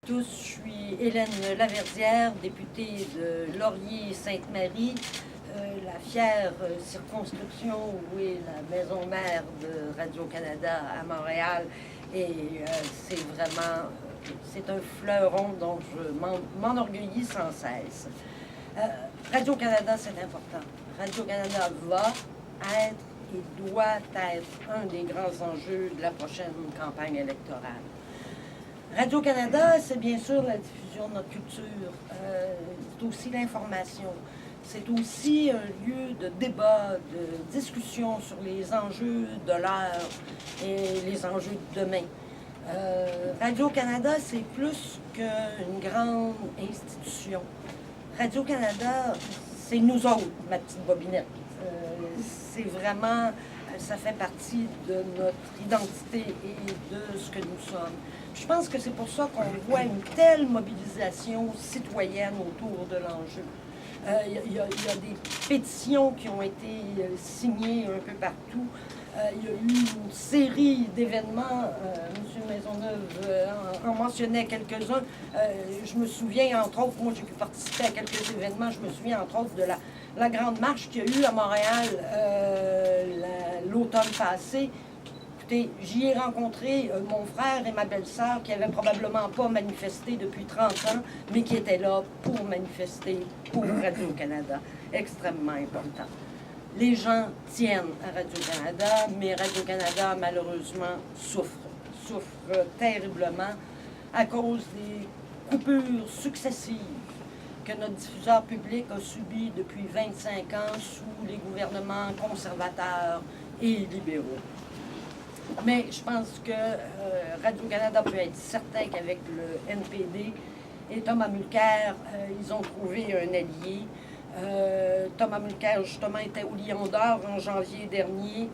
Tous, je suis Hélène Laverdière, députée de Laurier-Sainte-Marie, la fière circonscription où est la maison mère de Radio-Canada à Montréal. Et c'est vraiment, c'est un fleuron dont je m'enorgueillis sans cesse. Radio-Canada, c'est important. Radio-Canada va être et doit être un des grands enjeux de la prochaine campagne électorale. Radio-Canada, c'est bien sûr la diffusion de notre culture, c'est aussi l'information, c'est aussi un lieu de débat, de discussion sur les enjeux de l'heure et les enjeux de demain. Radio-Canada, c'est plus qu'une grande institution. Radio-Canada, c'est nous autres, ma petite bobinette. C'est vraiment, ça fait partie de notre identité et de ce que nous sommes. Je pense que c'est pour ça qu'on voit une telle mobilisation citoyenne autour de l'enjeu. Il y a des pétitions qui ont été signées un peu partout. Il y a eu une série d'événements. M. Maisonneuve en mentionnait quelques-uns. Je me souviens, entre autres, moi j'ai pu participer à quelques événements. Je me souviens, entre autres, de la grande marche qu'il y a eu à Montréal l'automne passé. Écoutez, j'y ai rencontré mon frère et ma belle-sœur qui n'avaient probablement pas manifesté depuis 30 ans, mais qui étaient là pour manifester pour Radio-Canada. Extrêmement important. Les gens tiennent à Radio-Canada, mais Radio-Canada, malheureusement, souffre terriblement à cause des coupures successives que notre diffuseur public a subies depuis 25 ans sous les gouvernements conservateurs et libéraux. Mais je pense que Radio-Canada peut être certain qu'avec le NPD et Thomas Mulcair, ils ont trouvé un allié. Thomas Mulcair, justement, était au Lion d'Or en janvier dernier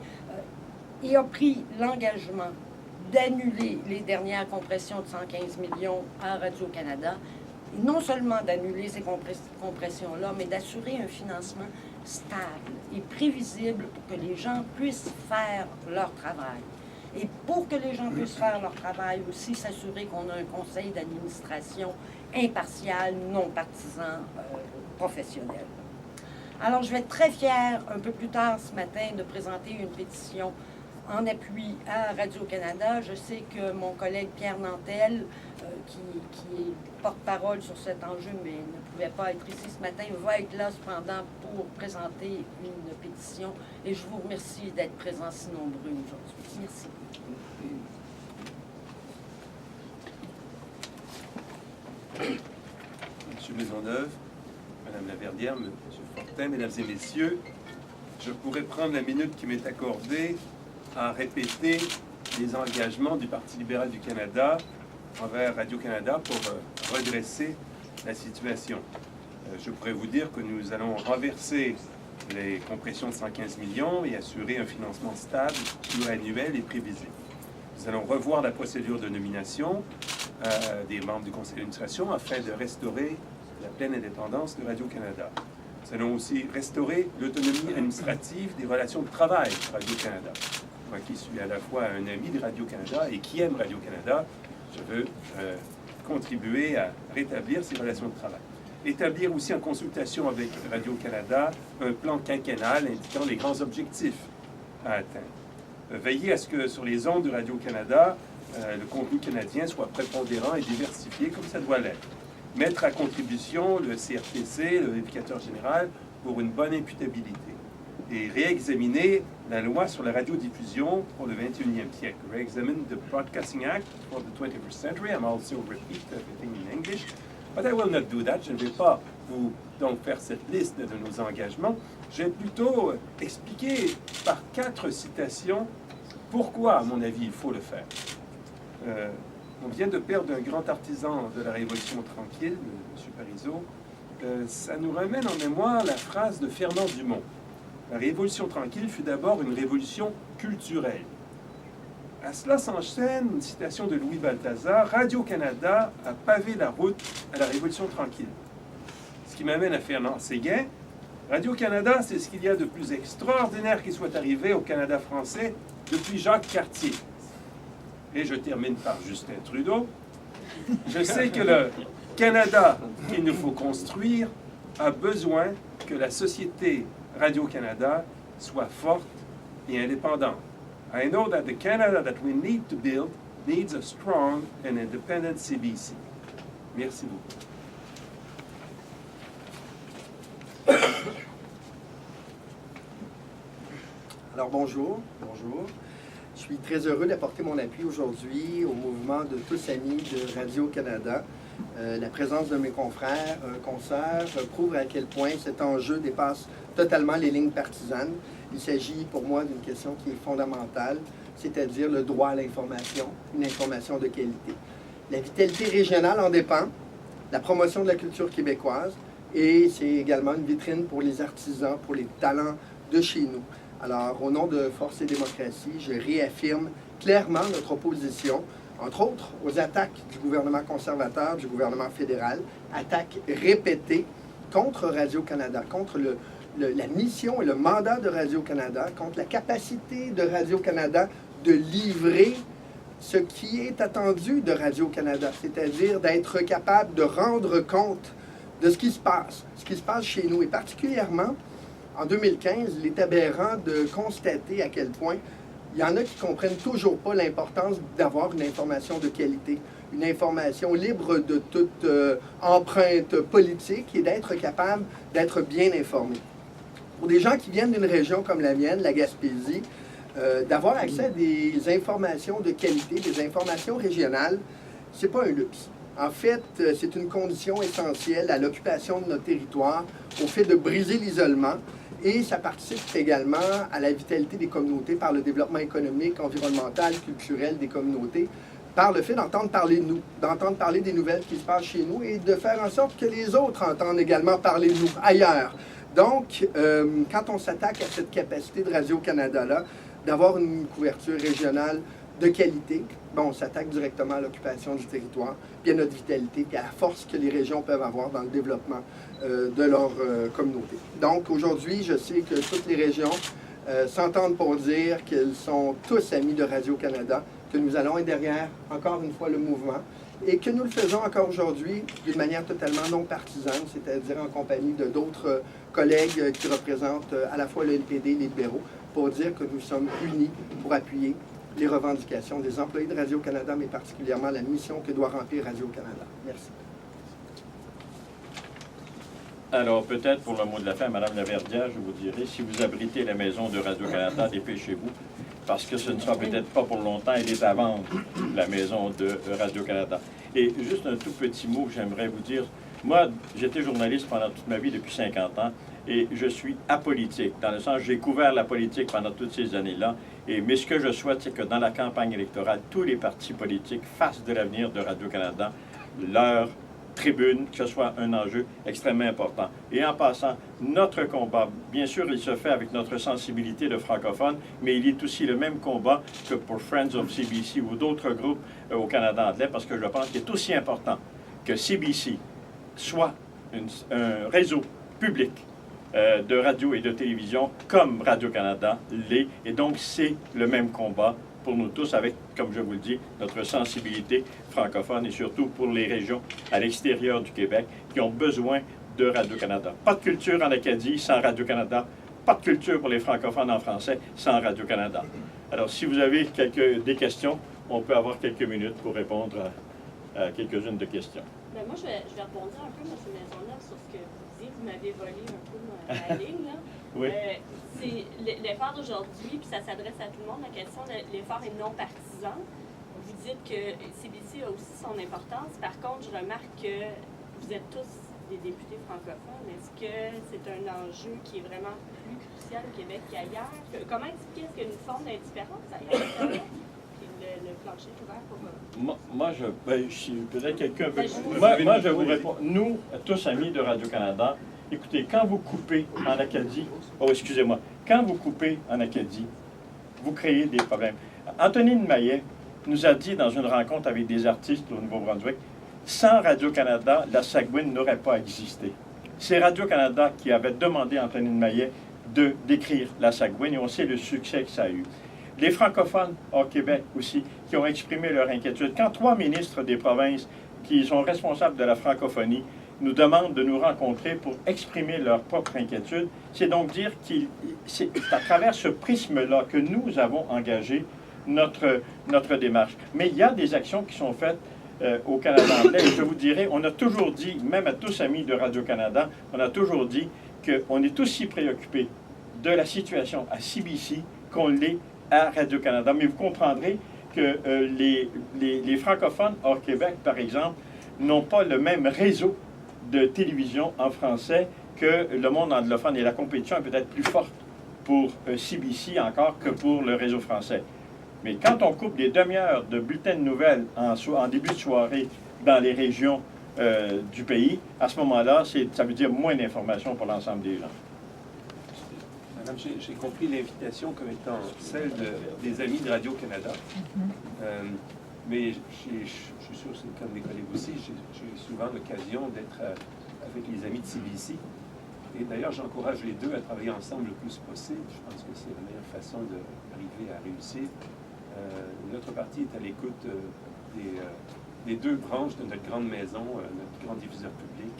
et a pris l'engagement d'annuler les dernières compressions de 115 millions à Radio-Canada. Et non seulement d'annuler ces compressions-là, mais d'assurer un financement stable et prévisible pour que les gens puissent faire leur travail. Et pour que les gens puissent faire leur travail aussi, s'assurer qu'on a un conseil d'administration impartial, non partisan, professionnel. Alors, je vais être très fière, un peu plus tard ce matin, de présenter une pétition en appui à Radio-Canada. Je sais que mon collègue Pierre Nantel, qui est porte-parole sur cet enjeu, mais ne pouvait pas être ici ce matin, va être là cependant pour présenter une pétition. Et je vous remercie d'être présents si nombreux aujourd'hui. Merci. Monsieur Maisonneuve, Madame Laverdière, Monsieur Fortin, Mesdames et Messieurs, je pourrais prendre la minute qui m'est accordée à répéter les engagements du Parti libéral du Canada envers Radio-Canada pour redresser la situation. Je pourrais vous dire que nous allons renverser les compressions de 115 millions et assurer un financement stable, pluriannuel et prévisible. Nous allons revoir la procédure de nomination des membres du conseil d'administration afin de restaurer la pleine indépendance de Radio-Canada. Nous allons aussi restaurer l'autonomie administrative des relations de travail de Radio-Canada. Moi qui suis à la fois un ami de Radio-Canada et qui aime Radio-Canada, je veux contribuer à rétablir ces relations de travail. Établir aussi en consultation avec Radio-Canada un plan quinquennal indiquant les grands objectifs à atteindre. Veiller à ce que sur les ondes de Radio-Canada, le contenu canadien soit prépondérant et diversifié comme ça doit l'être. Mettre à contribution le CRTC, le vérificateur général, pour une bonne imputabilité. Et réexaminer la loi sur la radiodiffusion pour le 21e siècle. Re-examine the Broadcasting Act for the 21st century. I'm also repeat everything in English. But I will not do that. Je ne vais pas vous donc faire cette liste de nos engagements. Je vais plutôt expliquer par 4 citations pourquoi, à mon avis, il faut le faire. On vient de perdre un grand artisan de la Révolution tranquille, M. Parizeau. Ça nous ramène en mémoire la phrase de Fernand Dumont. La Révolution tranquille fut d'abord une révolution culturelle. À cela s'enchaîne une citation de Louis Balthazar. Radio-Canada a pavé la route à la Révolution tranquille. Ce qui m'amène à Fernand Séguin. Radio-Canada, c'est ce qu'il y a de plus extraordinaire qui soit arrivé au Canada français depuis Jacques Cartier. Et je termine par Justin Trudeau. Je sais que le Canada qu'il nous faut construire a besoin que la société Radio-Canada soit forte et indépendante. I know that the Canada that we need to build needs a strong and independent CBC. Merci beaucoup. Alors bonjour. Je suis très heureux d'apporter mon appui aujourd'hui au mouvement de tous amis de Radio-Canada. La présence de mes confrères, consoeurs, prouve à quel point cet enjeu dépasse totalement les lignes partisanes. Il s'agit pour moi d'une question qui est fondamentale, c'est-à-dire le droit à l'information, une information de qualité. La vitalité régionale en dépend, la promotion de la culture québécoise, et c'est également une vitrine pour les artisans, pour les talents de chez nous. Alors, au nom de Force et Démocratie, je réaffirme clairement notre opposition, entre autres, aux attaques du gouvernement conservateur, du gouvernement fédéral, attaques répétées contre Radio-Canada, contre la mission et le mandat de Radio-Canada, contre la capacité de Radio-Canada de livrer ce qui est attendu de Radio-Canada, c'est-à-dire d'être capable de rendre compte de ce qui se passe chez nous, et particulièrement en 2015, il est aberrant de constater à quel point il y en a qui ne comprennent toujours pas l'importance d'avoir une information de qualité, une information libre de toute empreinte politique et d'être capable d'être bien informé. Pour des gens qui viennent d'une région comme la mienne, la Gaspésie, d'avoir accès à des informations de qualité, des informations régionales, ce n'est pas un luxe. En fait, c'est une condition essentielle à l'occupation de notre territoire, au fait de briser l'isolement, et ça participe également à la vitalité des communautés par le développement économique, environnemental, culturel des communautés, par le fait d'entendre parler de nous, d'entendre parler des nouvelles qui se passent chez nous et de faire en sorte que les autres entendent également parler de nous ailleurs. Donc, quand on s'attaque à cette capacité de Radio-Canada-là, d'avoir une couverture régionale de qualité, bon, on s'attaque directement à l'occupation du territoire, puis à notre vitalité, puis à la force que les régions peuvent avoir dans le développement de leur communauté. Donc, aujourd'hui, je sais que toutes les régions s'entendent pour dire qu'elles sont tous amis de Radio-Canada, que nous allons être derrière, encore une fois, le mouvement, et que nous le faisons encore aujourd'hui d'une manière totalement non partisane, c'est-à-dire en compagnie de d'autres collègues qui représentent à la fois le NPD et les libéraux, pour dire que nous sommes unis pour appuyer les revendications des employés de Radio-Canada, mais particulièrement la mission que doit remplir Radio-Canada. Merci. Alors, peut-être pour le mot de la fin, Mme Laverdière, je vous dirai, si vous abritez la maison de Radio-Canada, dépêchez-vous, parce que ce ne sera peut-être pas pour longtemps, elle est à vendre, la maison de Radio-Canada. Et juste un tout petit mot que j'aimerais vous dire. Moi, j'étais journaliste pendant toute ma vie, depuis 50 ans, et je suis apolitique, dans le sens que j'ai couvert la politique pendant toutes ces années-là. Mais ce que je souhaite, c'est que dans la campagne électorale, tous les partis politiques fassent de l'avenir de Radio-Canada leur tribune, que ce soit un enjeu extrêmement important. Et en passant, notre combat, bien sûr, il se fait avec notre sensibilité de francophone, mais il est aussi le même combat que pour Friends of CBC ou d'autres groupes au Canada anglais, parce que je pense qu'il est aussi important que CBC soit un réseau public de radio et de télévision comme Radio-Canada l'est. Et donc, c'est le même combat pour nous tous avec, comme je vous le dis, notre sensibilité francophone et surtout pour les régions à l'extérieur du Québec qui ont besoin de Radio-Canada. Pas de culture en Acadie sans Radio-Canada. Pas de culture pour les francophones en français sans Radio-Canada. Alors, si vous avez des questions, on peut avoir quelques minutes pour répondre à quelques-unes de questions. Ben moi, je vais rebondir un peu, M. Maisonneuve, sur ce que vous disiez. Vous m'avez volé un peu la ligne, là. Oui. C'est l'effort d'aujourd'hui, puis ça s'adresse à tout le monde. La question, l'effort est non partisan. Vous dites que CBC a aussi son importance. Par contre, je remarque que vous êtes tous des députés francophones. Est-ce que c'est un enjeu qui est vraiment plus crucial au Québec qu'ailleurs? Comment expliquer, est-ce qu'il y a une forme d'indifférence ailleurs? Le plancher est ouvert pour Moi, peut-être quelqu'un veut... Moi, je vous réponds. Nous, tous amis de Radio-Canada, écoutez, quand vous coupez en Acadie... Oh, excusez-moi. Quand vous coupez en Acadie, vous créez des problèmes. Antonine Maillet nous a dit dans une rencontre avec des artistes au Nouveau-Brunswick, sans Radio-Canada, la Sagouine n'aurait pas existé. C'est Radio-Canada qui avait demandé à Antonine Maillet d'écrire la Sagouine et on sait le succès que ça a eu. Les francophones hors Québec aussi, qui ont exprimé leur inquiétude. Quand 3 ministres des provinces qui sont responsables de la francophonie nous demandent de nous rencontrer pour exprimer leur propre inquiétude, c'est donc dire que c'est à travers ce prisme-là que nous avons engagé notre démarche. Mais il y a des actions qui sont faites au Canada anglais. Et je vous dirais, on a toujours dit, même à tous amis de Radio-Canada, on a toujours dit qu'on est aussi préoccupés de la situation à CBC qu'on l'est à Radio-Canada. Mais vous comprendrez que les francophones hors Québec, par exemple, n'ont pas le même réseau de télévision en français que le monde anglophone. Et la compétition est peut-être plus forte pour CBC encore que pour le réseau français. Mais quand on coupe des demi-heures de bulletins de nouvelles en début de soirée dans les régions du pays, à ce moment-là, ça veut dire moins d'informations pour l'ensemble des gens. Madame, j'ai compris l'invitation comme étant celle des amis de Radio-Canada. Mais je suis sûr que c'est comme mes collègues aussi, j'ai souvent l'occasion d'être avec les amis de CBC. Et d'ailleurs, j'encourage les deux à travailler ensemble le plus possible. Je pense que c'est la meilleure façon d'arriver à réussir. Notre parti est à l'écoute des deux branches de notre grande maison, notre grand diffuseur public,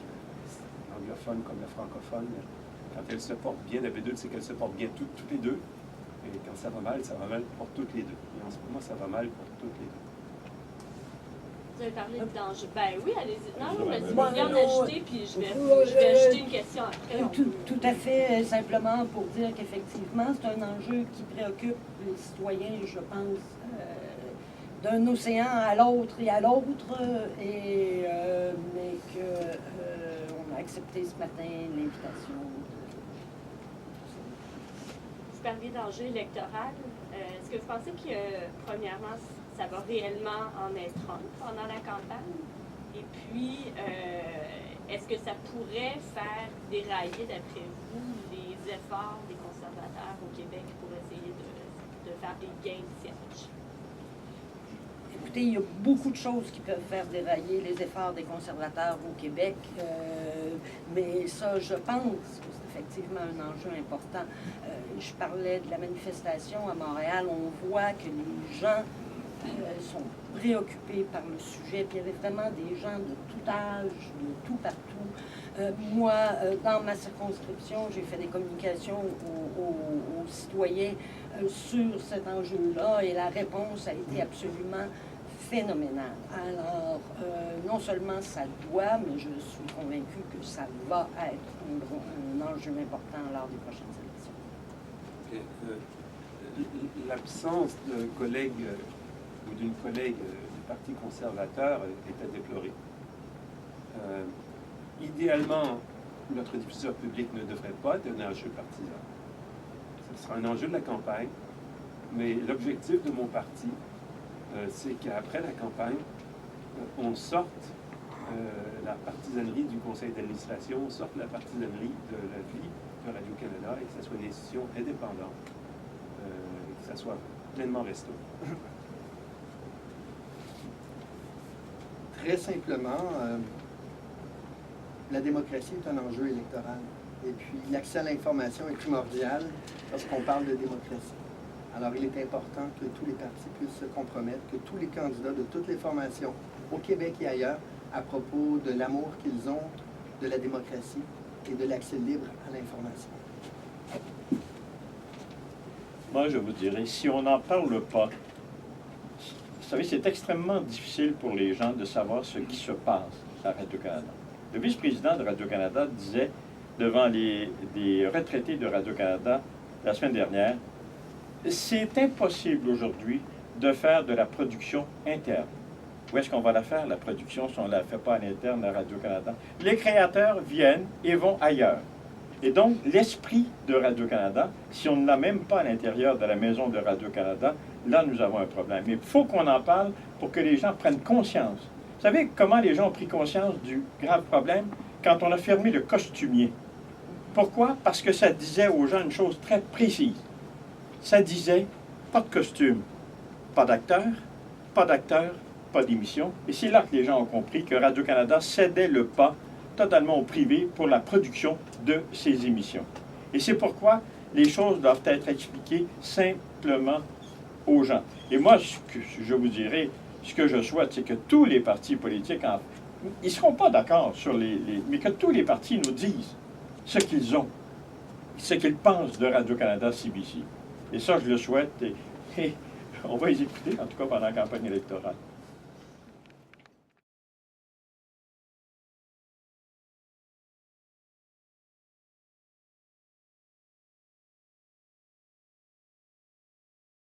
l'anglophone comme la francophone. Quand elle se porte bien, d'habitude, c'est qu'elle se porte bien toutes les deux. Et quand ça va mal pour toutes les deux. Et en ce moment, ça va mal pour toutes les deux. Vous avez parlé de danger. Ben oui, allez-y. Non, mais Bon, c'est bien non, d'ajouter, puis je vais ajouter une question après. Tout à fait, simplement pour dire qu'effectivement, c'est un enjeu qui préoccupe les citoyens, je pense, d'un océan à l'autre et à l'autre, mais qu'on a accepté ce matin l'invitation. Vous parliez d'enjeu électoral. Est-ce que vous pensez que, premièrement, ça va réellement en être un pendant la campagne? Et puis, est-ce que ça pourrait faire dérailler, d'après vous, les efforts des conservateurs au Québec pour essayer de faire des gains de sièges? Écoutez, il y a beaucoup de choses qui peuvent faire dérailler les efforts des conservateurs au Québec, mais ça, je pense que c'est effectivement un enjeu important. Je parlais de la manifestation à Montréal. On voit que les gens sont préoccupés par le sujet. Puis il y avait vraiment des gens de tout âge, de tout partout. Moi, dans ma circonscription, j'ai fait des communications aux citoyens sur cet enjeu-là et la réponse a été absolument phénoménale. Alors, non seulement ça doit, mais je suis convaincue que ça va être un enjeu important lors des prochaines élections. L'absence d'un collègue ou d'une collègue du Parti conservateur est à déplorer. Idéalement, notre diffuseur public ne devrait pas être un enjeu partisan. Ce sera un enjeu de la campagne, mais l'objectif de mon parti, c'est qu'après la campagne, on sorte la partisanerie du conseil d'administration, on sorte la partisanerie de la vie de Radio-Canada et que ce soit une institution indépendante, et que ça soit pleinement resto. Très simplement, la démocratie est un enjeu électoral. Et puis, l'accès à l'information est primordial lorsqu'on parle de démocratie. Alors, il est important que tous les partis puissent se compromettre, que tous les candidats de toutes les formations, au Québec et ailleurs, à propos de l'amour qu'ils ont de la démocratie et de l'accès libre à l'information. Moi, je vous dirais, si on n'en parle pas, vous savez, c'est extrêmement difficile pour les gens de savoir ce qui se passe à Radio-Canada. Le vice-président de Radio-Canada disait devant les retraités de Radio-Canada la semaine dernière, c'est impossible aujourd'hui de faire de la production interne. Où est-ce qu'on va la faire, la production, si on ne la fait pas à l'interne à Radio-Canada? Les créateurs viennent et vont ailleurs. Et donc, l'esprit de Radio-Canada, si on ne l'a même pas à l'intérieur de la maison de Radio-Canada, là, nous avons un problème. Mais il faut qu'on en parle pour que les gens prennent conscience. Vous savez comment les gens ont pris conscience du grave problème? Quand on a fermé le costumier. Pourquoi? Parce que ça disait aux gens une chose très précise. Ça disait, pas de costume, pas d'acteur, pas d'émission. Et c'est là que les gens ont compris que Radio-Canada cédait le pas totalement au privé pour la production de ses émissions. Et c'est pourquoi les choses doivent être expliquées simplement aux gens. Et moi, ce que je vous dirais, ce que je souhaite, c'est que tous les partis politiques, ils ne seront pas d'accord sur mais que tous les partis nous disent ce qu'ils ont, ce qu'ils pensent de Radio-Canada CBC. Et ça, je le souhaite, et on va les écouter, en tout cas pendant la campagne électorale.